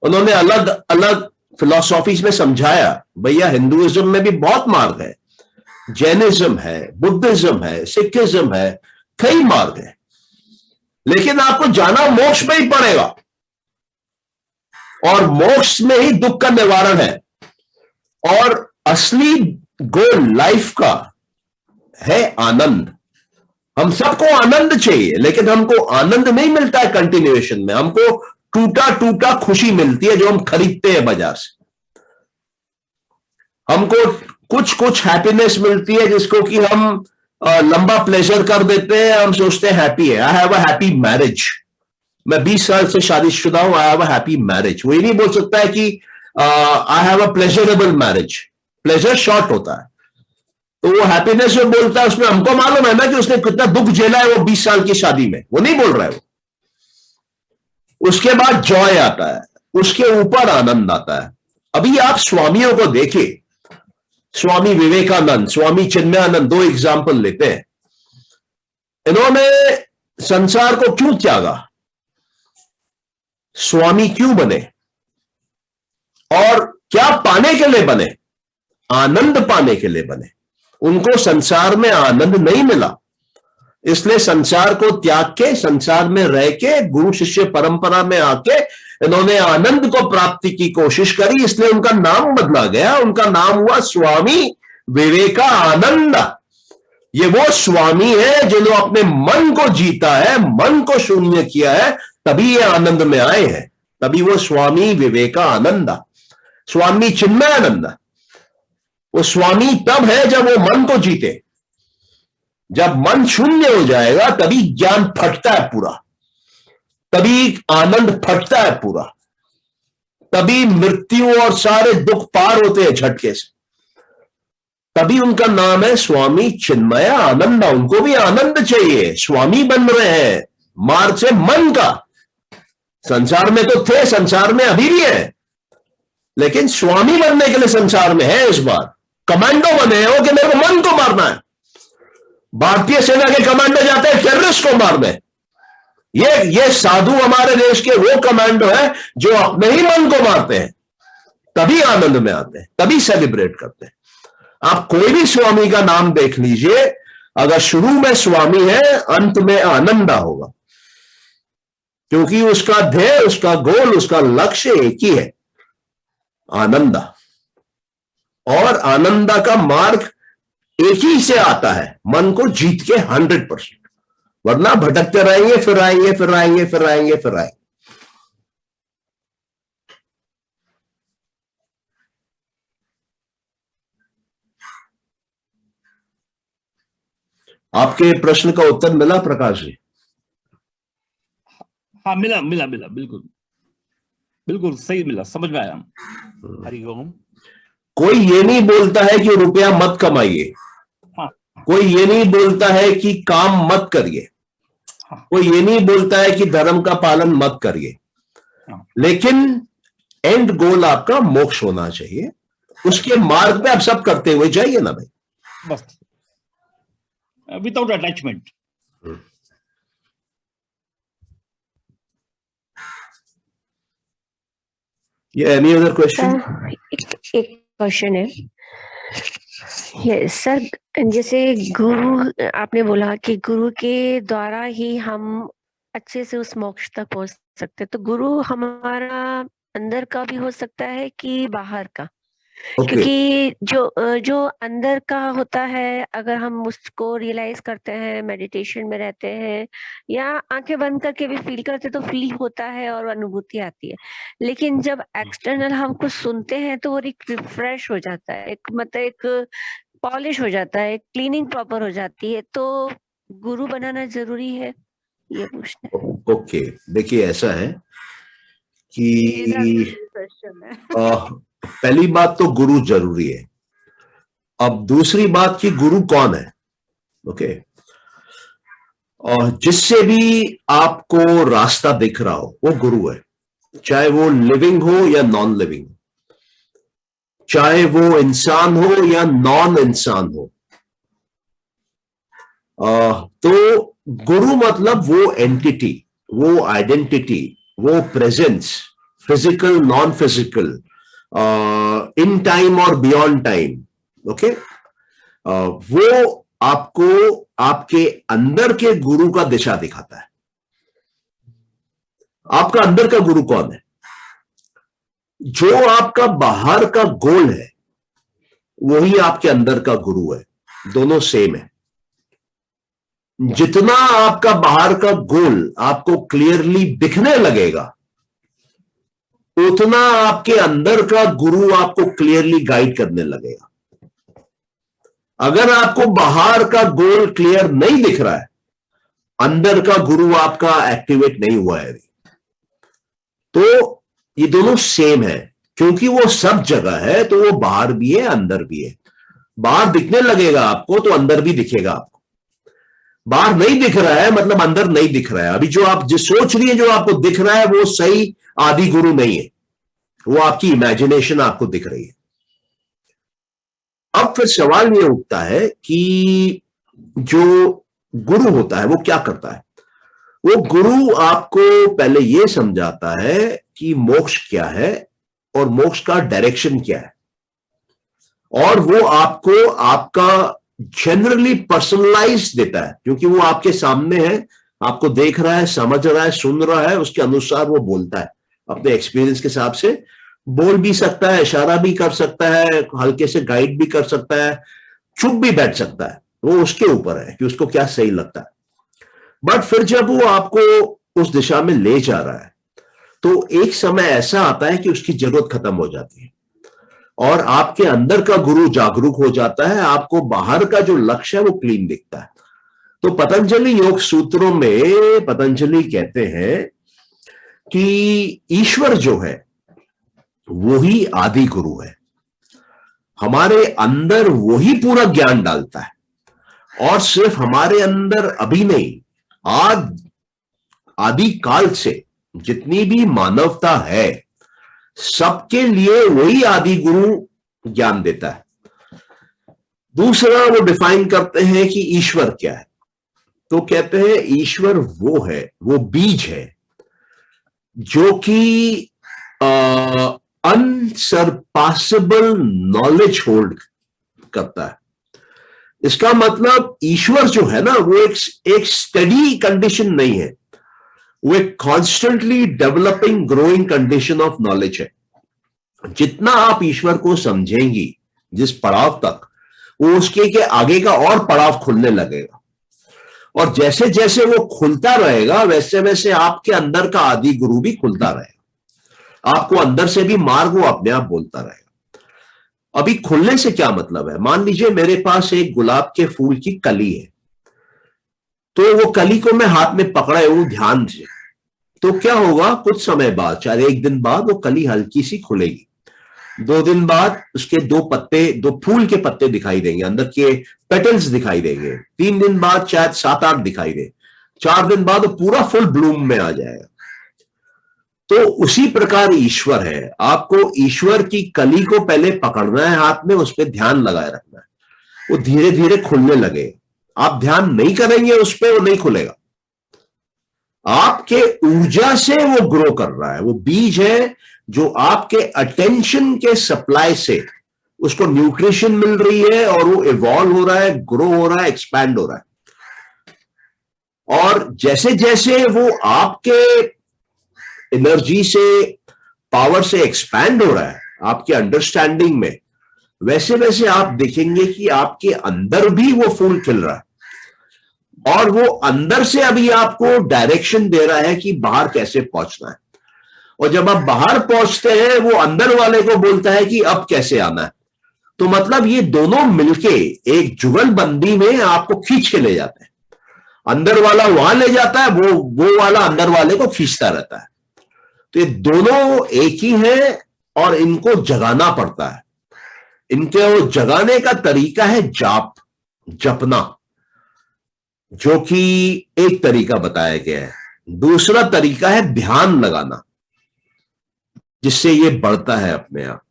उन्होंने अलग अलग फिलॉसॉफीज में समझाया, भैया हिंदुइज्म में भी बहुत मार्ग है, जैनिज्म है, बुद्धिज्म है, सिखिज्म है, कई मार्ग है, लेकिन आपको जाना मोक्ष में ही पड़ेगा. और मोक्ष में ही दुख का निवारण है. और असली गोल लाइफ का है आनंद. हम सबको आनंद चाहिए, लेकिन हमको आनंद नहीं मिलता है कंटिन्यूएशन में. हमको टूटा टूटा खुशी मिलती है जो हम खरीदते हैं बाजार से. हमको कुछ कुछ हैप्पीनेस मिलती है जिसको कि हम लंबा प्लेजर कर देते हैं. हम सोचते हैं हैप्पी है. I have a happy marriage. मैं 20 साल से शादीशुदा हूं. I have a happy marriage. वो ये नहीं बोल सकता है कि I have a pleasurable marriage. Pleasure short होता है. तो वो हैप्पीनेस जो बोलता है उसमें हमको मालूम है ना कि उसने कितना दुख झेला है वो 20 साल की शादी में. वो नहीं बोल रहा है वो. उसके बाद जॉय आता है, उसके ऊपर आनंद आता है. अभी आप स्वामियों को देखिए, स्वामी विवेकानंद, स्वामी चिन्मयानंद, 2 एग्जाम्पल लेते हैं. इन्होंने संसार को क्यों त्यागा? स्वामी क्यों बने? और क्या पाने के लिए बने? आनंद पाने के लिए बने. उनको संसार में आनंद नहीं मिला, इसलिए संसार को त्याग के, संसार में रह के, गुरु शिष्य परंपरा में आके इन्होंने आनंद को प्राप्ति की कोशिश करी. इसलिए उनका नाम बदला गया. उनका नाम हुआ स्वामी विवेकानंद. ये वो स्वामी है जिन्होंने अपने मन को जीता है, मन को शून्य किया है, तभी ये आनंद में आए हैं. तभी वो स्वामी विवेकानंद. स्वामी चिन्मयानंद, वो स्वामी तब है जब वो मन को जीते. जब मन शून्य हो जाएगा तभी ज्ञान फटता है पूरा, तभी आनंद फटता है पूरा, तभी मृत्यु और सारे दुख पार होते हैं झटके से. तभी उनका नाम है स्वामी चिन्मय आनंद। उनको भी आनंद चाहिए, स्वामी बन रहे हैं मार्ग से मन का। संसार में तो थे, संसार में अभी भी है, लेकिन स्वामी बनने के लिए संसार में है। इस बार कमांडो बने हो कि मेरे को मन को मारना है। भारतीय सेना के कमांडो जाते हैं टेररिस्ट को मारने। ये साधु हमारे देश के वो कमांडो है जो अपने ही मन को मारते हैं, तभी आनंद में आते हैं, तभी सेलिब्रेट करते हैं। आप कोई भी स्वामी का नाम देख लीजिए, अगर शुरू में स्वामी है, अंत में आनंदा होगा, क्योंकि उसका ध्येय, उसका गोल, उसका लक्ष्य एक ही है, आनंदा। और आनंदा का मार्ग एक ही से आता है, मन को जीत के 100%, वरना भटकते रहेंगे, फिर आएंगे, फिर आएंगे, फिर आएंगे, फिर आएंगे। आपके प्रश्न का उत्तर मिला प्रकाश जी? हाँ, मिला मिला मिला, बिल्कुल बिल्कुल सही मिला, समझ में आया। हरिओम। कोई ये नहीं बोलता है कि रुपया मत कमाइए, हाँ। कोई ये नहीं बोलता है कि काम मत करिए, हाँ। कोई ये नहीं बोलता है कि धर्म का पालन मत करिए, हाँ। लेकिन एंड गोल आपका मोक्ष होना चाहिए। उसके मार्ग पे आप सब करते हुए जाइए ना भाई, बस विदाउट अटैचमेंट। ये एनी अदर क्वेश्चन? एक क्वेश्चन है ये सर, जैसे गुरु, आपने बोला कि गुरु के द्वारा ही हम अच्छे से उस मोक्ष तक पहुंच सकते हैं, तो गुरु हमारा अंदर का भी हो सकता है कि बाहर का? क्योंकि जो अंदर का होता है, अगर हम उसको रियलाइज करते हैं, मेडिटेशन में रहते हैं या आंखें बंद करके भी फील करते हैं, तो फील होता है और अनुभूति आती है। लेकिन जब एक्सटर्नल हम कुछ सुनते हैं तो वो एक रिफ्रेश हो जाता है, एक मतलब एक पॉलिश हो जाता है, एक क्लीनिंग प्रॉपर हो जाती है। तो गुरु बनाना जरूरी है, ये पूछना है। ओके, देखिए ऐसा है कि पहली बात तो गुरु जरूरी है। अब दूसरी बात कि गुरु कौन है। ओके, और जिससे भी आपको रास्ता दिख रहा हो वो गुरु है, चाहे वो लिविंग हो या नॉन लिविंग, चाहे वो इंसान हो या नॉन इंसान हो। तो गुरु मतलब वो एंटिटी, वो आइडेंटिटी, वो presence, physical, non physical, in time और बियॉन्ड टाइम। ओके, वो आपको आपके अंदर के गुरु का दिशा दिखाता है। आपका अंदर का गुरु कौन है? जो आपका बाहर का गोल है वही आपके अंदर का गुरु है, दोनों सेम है। जितना आपका बाहर का गोल आपको क्लियरली दिखने लगेगा, उतना आपके अंदर का गुरु आपको क्लियरली गाइड करने लगेगा। अगर आपको बाहर का गोल क्लियर नहीं दिख रहा है, अंदर का गुरु आपका एक्टिवेट नहीं हुआ है, तो ये दोनों सेम है। क्योंकि वो सब जगह है, तो वो बाहर भी है, अंदर भी है। बाहर दिखने लगेगा आपको तो अंदर भी दिखेगा आपको। बाहर नहीं दिख रहा है मतलब अंदर नहीं दिख रहा है। अभी जो आप जिस सोच रही है, जो आपको दिख रहा है, वो सही आदि गुरु नहीं है, वो आपकी इमेजिनेशन आपको दिख रही है। अब फिर सवाल ये उठता है कि जो गुरु होता है वो क्या करता है? वो गुरु आपको पहले ये समझाता है कि मोक्ष क्या है और मोक्ष का डायरेक्शन क्या है, और वो आपको आपका जनरली पर्सनलाइज देता है, क्योंकि वो आपके सामने है, आपको देख रहा है, समझ रहा है, सुन रहा है, उसके अनुसार वो बोलता है। अपने एक्सपीरियंस के हिसाब से बोल भी सकता है, इशारा भी कर सकता है, हल्के से गाइड भी कर सकता है, चुप भी बैठ सकता है। वो उसके ऊपर है कि उसको क्या सही लगता है। बट फिर जब वो आपको उस दिशा में ले जा रहा है, तो एक समय ऐसा आता है कि उसकी जरूरत खत्म हो जाती है और आपके अंदर का गुरु जागरूक हो जाता है। आपको बाहर का जो लक्ष्य है वो क्लीन दिखता है। तो पतंजलि योग सूत्रों में पतंजलि कहते हैं कि ईश्वर जो है वो ही आदि गुरु है। हमारे अंदर वही पूरा ज्ञान डालता है, और सिर्फ हमारे अंदर अभी नहीं, आदि काल से जितनी भी मानवता है सबके लिए वही आदि गुरु ज्ञान देता है। दूसरा वो डिफाइन करते हैं कि ईश्वर क्या है, तो कहते हैं ईश्वर वो है, वो बीज है जो कि अनसरपासेबल नॉलेज होल्ड करता है। इसका मतलब ईश्वर जो है ना वो एक स्टडी कंडीशन नहीं है, वो एक constantly developing growing condition of knowledge है। जितना आप ईश्वर को समझेंगी जिस पड़ाव तक, वो उसके के आगे का और पड़ाव खुलने लगेगा, और जैसे जैसे वो खुलता रहेगा वैसे वैसे आपके अंदर का आदि गुरु भी खुलता रहेगा, आपको अंदर से भी मार्ग वो अपने आप बोलता रहेगा। अभी खुलने से क्या मतलब है, मान लीजिए मेरे पास एक गुलाब के फूल की कली है, तो वो कली को मैं हाथ में पकड़े हूं ध्यान से, तो क्या होगा, कुछ समय बाद, चाहे एक दिन बाद, वो कली हल्की सी खुलेगी, 2 दिन बाद उसके 2 फूल के पत्ते दिखाई देंगे, अंदर के पेटल्स दिखाई देंगे, 3 दिन बाद शायद 7-8 दिखाई दे, 4 दिन बाद वो पूरा फुल ब्लूम में आ जाएगा। तो उसी प्रकार ईश्वर है, आपको ईश्वर की कली को पहले पकड़ना है हाथ में, उस पर ध्यान लगाए रखना है, वो धीरे धीरे खुलने लगे। आप ध्यान नहीं करेंगे उस पर, वो नहीं खुलेगा। आपके ऊर्जा से वो ग्रो कर रहा है, वो बीज है जो आपके अटेंशन के सप्लाई से उसको न्यूट्रिशन मिल रही है, और वो इवॉल्व हो रहा है, ग्रो हो रहा है, एक्सपैंड हो रहा है। और जैसे जैसे वो आपके एनर्जी से, पावर से एक्सपैंड हो रहा है आपके अंडरस्टैंडिंग में, वैसे वैसे आप देखेंगे कि आपके अंदर भी वो फूल खिल रहा है, और वो अंदर से अभी आपको डायरेक्शन दे रहा है कि बाहर कैसे पहुंचना है। और जब आप बाहर पहुंचते हैं, वो अंदर वाले को बोलता है कि अब कैसे आना है। तो मतलब ये दोनों मिलके एक जुगलबंदी में आपको खींच के ले जाते हैं। अंदर वाला वहां ले जाता है, वो वाला अंदर वाले को खींचता रहता है। तो ये दोनों एक ही है, और इनको जगाना पड़ता है। इनके वो जगाने का तरीका है जाप, जपना, जो कि एक तरीका बताया गया है। दूसरा तरीका है ध्यान लगाना, जिससे ये बढ़ता है अपने आप।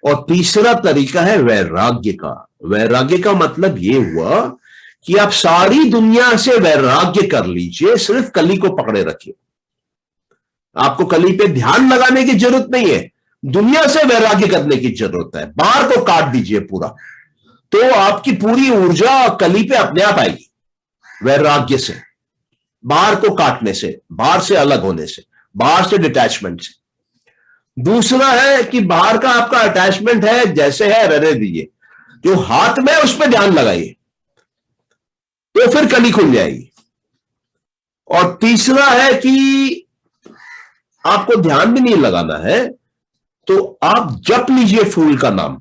और तीसरा तरीका है वैराग्य का। वैराग्य का मतलब ये हुआ कि आप सारी दुनिया से वैराग्य कर लीजिए, सिर्फ कली को पकड़े रखिए। आपको कली पे ध्यान लगाने की जरूरत नहीं है, दुनिया से वैराग्य करने की जरूरत है। बाहर को काट दीजिए पूरा, तो आपकी पूरी ऊर्जा कली पे अपने आप आएगी, वैराग्य से, बाहर को काटने से, बाहर से अलग होने से, बाहर से डिटैचमेंट से। दूसरा है कि बाहर का आपका अटैचमेंट है, जैसे है रहने दीजिए, जो हाथ में उस पर ध्यान लगाइए, तो फिर कली खुल जाएगी। और तीसरा है कि आपको ध्यान भी नहीं लगाना है, तो आप जप लीजिए फूल का नाम,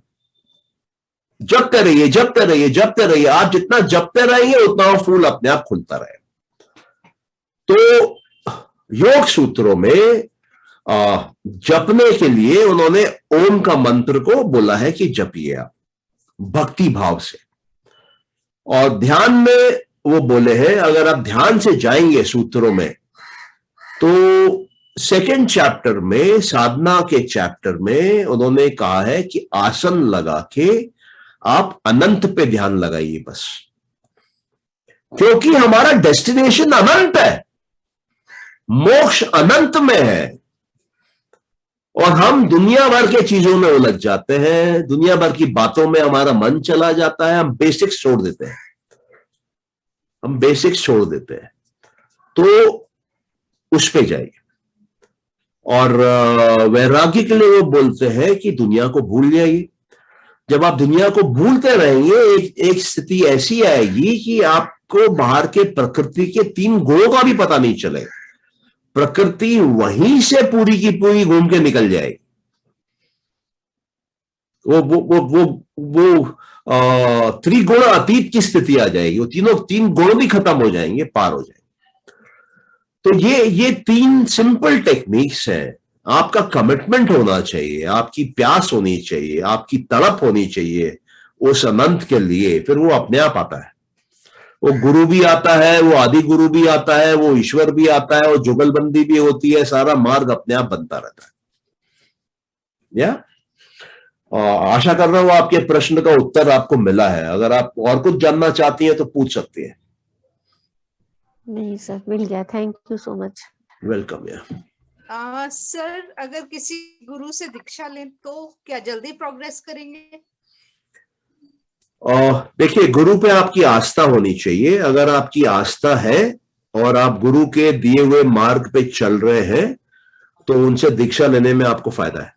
जपते रहिए, जपते रहिए, जपते रहिए। आप जितना जपते रहेंगे उतना वो फूल अपने आप खुलता रहेगा। तो योग सूत्रों में जपने के लिए उन्होंने ओम का मंत्र को बोला है कि जपिए आप भक्ति भाव से। और ध्यान में वो बोले हैं, अगर आप ध्यान से जाएंगे सूत्रों में, तो 2nd चैप्टर में, साधना के चैप्टर में उन्होंने कहा है कि आसन लगा के आप अनंत पे ध्यान लगाइए बस, क्योंकि हमारा डेस्टिनेशन अनंत है, मोक्ष अनंत में है। और हम दुनिया भर के चीजों में उलझ जाते हैं, दुनिया भर की बातों में हमारा मन चला जाता है, हम बेसिक्स छोड़ देते हैं, हम बेसिक्स छोड़ देते हैं। तो उस पे जाइए। और वैराग्य के लिए वो बोलते हैं कि दुनिया को भूल जाइए। जब आप दुनिया को भूलते रहेंगे, एक स्थिति ऐसी आएगी कि आपको बाहर के प्रकृति के 3 गुणों का भी पता नहीं चलेगा। प्रकृति वहीं से पूरी की पूरी घूम के निकल जाएगी। वो त्रिगुण अतीत की स्थिति आ जाएगी, वो 3 गुण भी खत्म हो जाएंगे, पार हो जाएंगे। तो ये 3 सिंपल टेक्निक्स हैं आपका कमिटमेंट होना चाहिए, आपकी प्यास होनी चाहिए, आपकी तड़प होनी चाहिए उस अनंत के लिए, फिर वो अपने आप आता है। वो गुरु भी आता है, वो आदि गुरु भी आता है, वो ईश्वर भी आता है, और जुगलबंदी भी होती है, सारा मार्ग अपने आप बनता रहता है। या आशा कर रहा हूं आपके प्रश्न का उत्तर आपको मिला है। अगर आप और कुछ जानना चाहती हैं तो पूछ सकती हैं। नहीं सर, मिल गया, thank you so much. Welcome. या सर, अगर किसी गुरु से दीक्षा लें तो क्या जल्दी प्रोग्रेस करेंगे? देखिए, गुरु पे आपकी आस्था होनी चाहिए। अगर आपकी आस्था है और आप गुरु के दिए हुए मार्ग पे चल रहे हैं तो उनसे दीक्षा लेने में आपको फायदा है।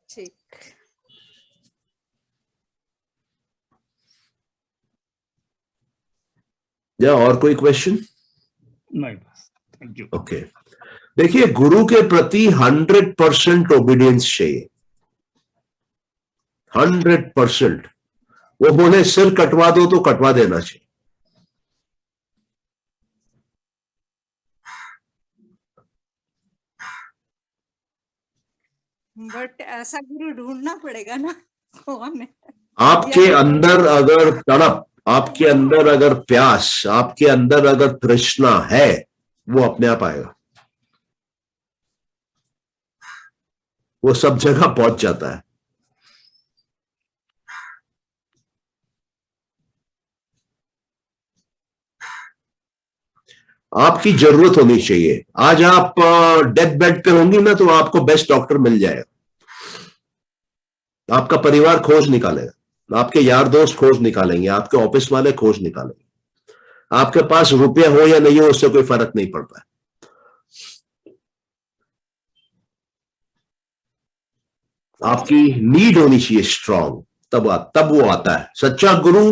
ठीक। या और कोई क्वेश्चन? नहीं, थैंक यू। ओके, देखिए, गुरु के प्रति 100% ओबीडियंस चाहिए। 100%। वो बोले सिर कटवा दो तो कटवा देना चाहिए। बट ऐसा गुरु ढूंढना पड़ेगा ना, कौन है? आपके अंदर अगर तड़प, आपके अंदर अगर प्यास, आपके अंदर अगर तृष्णा है, वो अपने आप आएगा। वो सब जगह पहुंच जाता है। आपकी जरूरत होनी चाहिए। आज आप डेथ बेड पे होंगी ना तो आपको बेस्ट डॉक्टर मिल जाएगा, आपका परिवार खोज निकालेगा, आपके यार दोस्त खोज निकालेंगे, आपके ऑफिस वाले खोज निकालेंगे। आपके पास रुपया हो या नहीं हो उससे कोई फर्क नहीं पड़ता है। आपकी नीड होनी चाहिए स्ट्रांग, तब वो आता है। सच्चा गुरु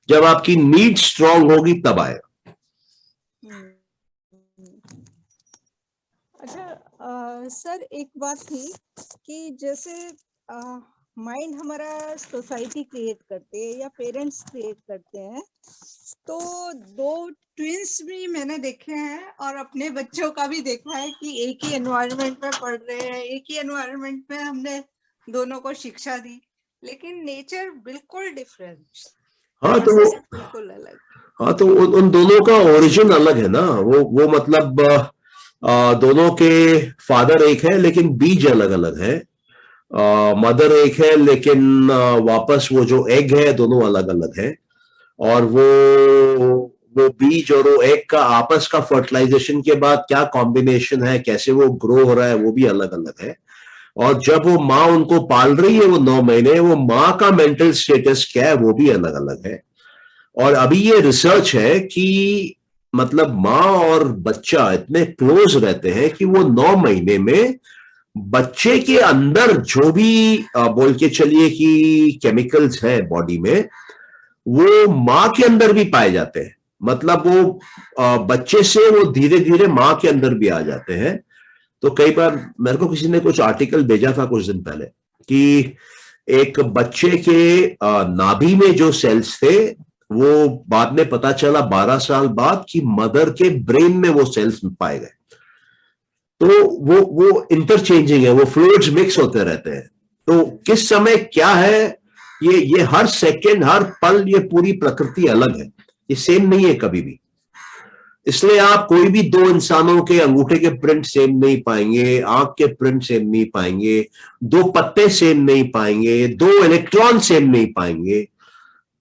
जब आपकी नीड स्ट्रांग होगी तब आएगा। अच्छा सर, एक बात थी कि जैसे माइंड हमारा सोसाइटी क्रिएट करती है या पेरेंट्स क्रिएट करते हैं, तो दो ट्विंस भी मैंने देखे हैं और अपने बच्चों का भी देखा है कि एक ही एनवायरनमेंट में पढ़ रहे हैं, एक ही एनवायरनमेंट में हमने दोनों को शिक्षा दी, लेकिन नेचर बिल्कुल डिफरेंट। हाँ तो बिल्कुल अलग। हाँ तो उन दोनों का ओरिजिन अलग है ना। वो मतलब दोनों के फादर एक है लेकिन बीज अलग अलग है। मदर एक है लेकिन वापस वो जो एग है दोनों अलग अलग है। और वो बीज और वो एग का आपस का फर्टिलाइजेशन के बाद क्या कॉम्बिनेशन है, कैसे वो ग्रो हो रहा है, वो भी अलग अलग है। और जब वो माँ उनको पाल रही है वो 9 महीने, वो माँ का मेंटल स्टेटस क्या है वो भी अलग अलग है। और अभी ये रिसर्च है कि मतलब माँ और बच्चा इतने क्लोज रहते हैं कि वो 9 महीने में बच्चे के अंदर जो भी बोल के चलिए कि केमिकल्स है बॉडी में, वो माँ के अंदर भी पाए जाते हैं। मतलब वो बच्चे से वो धीरे धीरे माँ के अंदर भी आ जाते हैं। तो कई बार मेरे को किसी ने कुछ आर्टिकल भेजा था कुछ दिन पहले कि एक बच्चे के नाभि में जो सेल्स थे वो बाद में पता चला 12 साल बाद कि मदर के ब्रेन में वो सेल्स पाए गए। तो वो इंटरचेंजिंग है, वो फ्लूइड्स मिक्स होते रहते हैं। तो किस समय क्या है, ये हर सेकंड हर पल ये पूरी प्रकृति अलग है, ये सेम नहीं है कभी भी। इसलिए आप कोई भी दो इंसानों के अंगूठे के प्रिंट सेम नहीं पाएंगे, आंख के प्रिंट सेम नहीं पाएंगे, दो पत्ते सेम नहीं पाएंगे, दो इलेक्ट्रॉन सेम नहीं पाएंगे,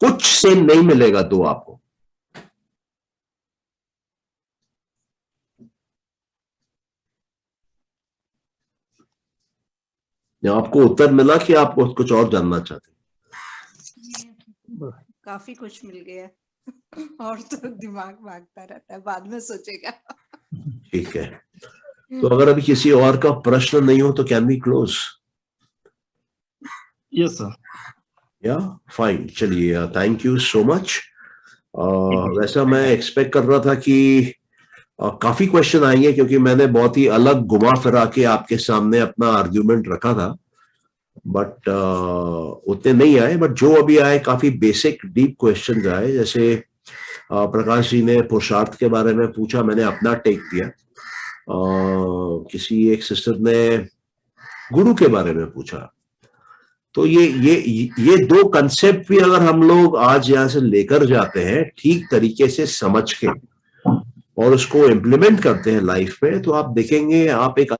कुछ सेम नहीं मिलेगा दो आपको। आपको उत्तर मिला कि आपको कुछ और जानना चाहते? काफी कुछ मिल गया और तो दिमाग भागता रहता है, बाद में सोचेगा। ठीक है, तो अगर अभी किसी और का प्रश्न नहीं हो तो can we close? Yes sir. Yeah fine, चलिए, थैंक यू सो मच। वैसा मैं एक्सपेक्ट कर रहा था कि काफी क्वेश्चन आएंगे क्योंकि मैंने बहुत ही अलग घुमा फिरा के आपके सामने अपना आर्ग्यूमेंट रखा था, बट उतने नहीं आए। बट जो अभी आए काफी बेसिक डीप क्वेश्चंस आए। जैसे प्रकाश जी ने पुरुषार्थ के बारे में पूछा, मैंने अपना टेक दिया। किसी एक सिस्टर ने गुरु के बारे में पूछा। तो ये दो कंसेप्ट भी अगर हम लोग आज यहाँ से लेकर जाते हैं ठीक तरीके से समझ के और उसको इम्प्लीमेंट करते हैं लाइफ में, तो आप देखेंगे आप एक